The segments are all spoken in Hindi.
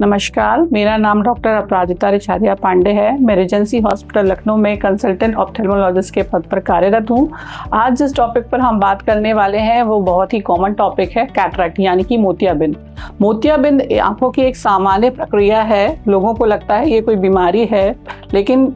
नमस्कार, मेरा नाम डॉक्टर अपराजिता रिछारिया पांडे है। मैं रेजेंसी हॉस्पिटल लखनऊ में कंसल्टेंट ऑप्थेल्मोलॉजिस्ट के पद पर कार्यरत हूँ। आज जिस टॉपिक पर हम बात करने वाले हैं वो बहुत ही कॉमन टॉपिक है, कैटरैक्ट यानी कि मोतियाबिंद। मोतियाबिंद आंखों की एक सामान्य प्रक्रिया है। लोगों को लगता है ये कोई बीमारी है, लेकिन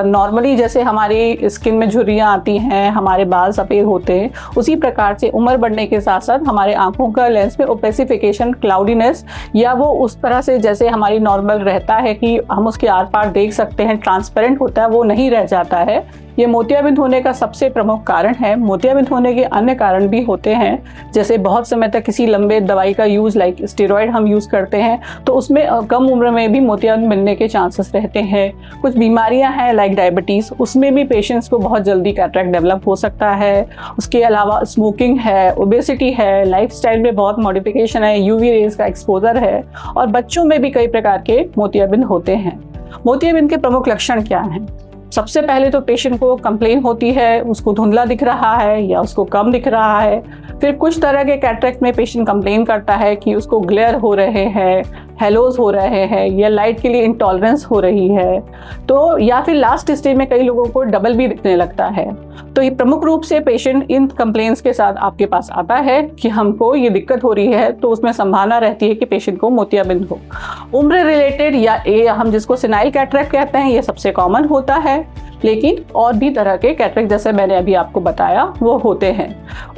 नॉर्मली जैसे हमारी स्किन में झुर्रियाँ आती हैं, हमारे बाल सफ़ेद होते हैं, उसी प्रकार से उम्र बढ़ने के साथ साथ हमारे आंखों का लेंस में ओपेसिफिकेशन, क्लाउडीनेस, या वो उस तरह से जैसे हमारी नॉर्मल रहता है कि हम उसके आर पार देख सकते हैं, ट्रांसपेरेंट होता है, वो नहीं रह जाता है। ये मोतियाबिंद होने का सबसे प्रमुख कारण है। मोतियाबिंद होने के अन्य कारण भी होते हैं, जैसे बहुत समय तक किसी लंबे दवाई का यूज़, लाइक स्टेरॉयड हम यूज़ करते हैं, तो उसमें कम उम्र में भी मोतियाबिंद मिलने के चांसेस रहते हैं। कुछ बीमारियां हैं लाइक डायबिटीज़, उसमें भी पेशेंट्स को बहुत जल्दी कैटरैक्ट डेवलप हो सकता है। उसके अलावा स्मोकिंग है, ओबेसिटी है, लाइफस्टाइल में बहुत मॉडिफिकेशन है, यूवी रेज का एक्सपोजर है, और बच्चों में भी कई प्रकार के मोतियाबिंद होते हैं। मोतियाबिंद के प्रमुख लक्षण क्या हैं? सबसे पहले तो पेशेंट को कंप्लेन होती है, उसको धुंधला दिख रहा है या उसको कम दिख रहा है। फिर कुछ तरह के कैटरैक्ट में पेशेंट कंप्लेन करता है कि उसको ग्लेयर हो रहे हैं, हेलोज हो रहे हैं, या लाइट के लिए इंटॉलरेंस हो रही है, तो या फिर लास्ट स्टेज में कई लोगों को डबल भी दिखने लगता है। तो ये प्रमुख रूप से पेशेंट इन कंप्लेंट्स के साथ आपके पास आता है कि हमको ये दिक्कत हो रही है, तो उसमें संभावना रहती है कि पेशेंट को मोतियाबिंद हो। उम्र रिलेटेड या हम जिसको सेनाइल कैटरैक्ट कहते हैं, ये सबसे कॉमन होता है, लेकिन और भी तरह के कैटरैक्ट जैसे मैंने अभी आपको बताया वो होते हैं।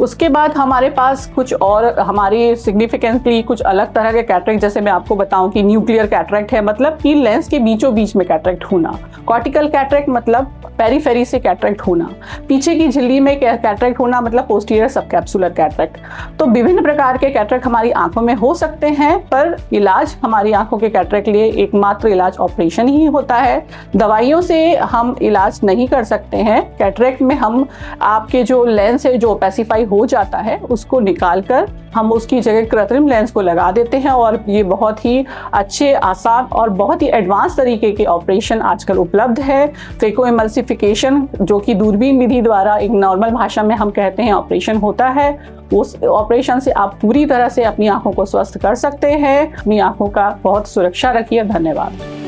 उसके बाद हमारे पास कुछ और हमारी सिग्निफिकेंटली कुछ अलग तरह के कैटरैक्ट, जैसे मैं आपको बताऊं कि न्यूक्लियर कैटरैक्ट है, मतलब कि लेंस के बीचों बीच में कैटरैक्ट होना। कॉर्टिकल कैटरैक्ट मतलब पेरीफेरी से कैटरैक्ट होना। पीछे की झिल्ली में कैटरैक्ट होना मतलब पोस्टीरियर सबकैप्सुलर कैटरैक्ट। तो विभिन्न प्रकार के कैटरैक्ट हमारी आंखों में हो सकते हैं, पर इलाज हमारी आंखों के कैटरैक्ट लिए एकमात्र इलाज ऑपरेशन ही होता है। दवाइयों से हम इलाज नहीं कर सकते हैं। कैटरैक्ट में हम आपके जो लेंस है जो ओपेसिफाई हो जाता है उसको निकालकर हम उसकी जगह कृत्रिम लेंस को लगा देते हैं, और ये बहुत ही अच्छे, आसान और बहुत ही एडवांस तरीके के ऑपरेशन आजकल उपलब्ध है। फेको इमल्सिफिकेशन, जो कि दूरबीन विधि द्वारा एक नॉर्मल भाषा में हम कहते हैं ऑपरेशन होता है, उस ऑपरेशन से आप पूरी तरह से अपनी आंखों को स्वस्थ कर सकते हैं। अपनी आंखों का बहुत सुरक्षा रखिए। धन्यवाद।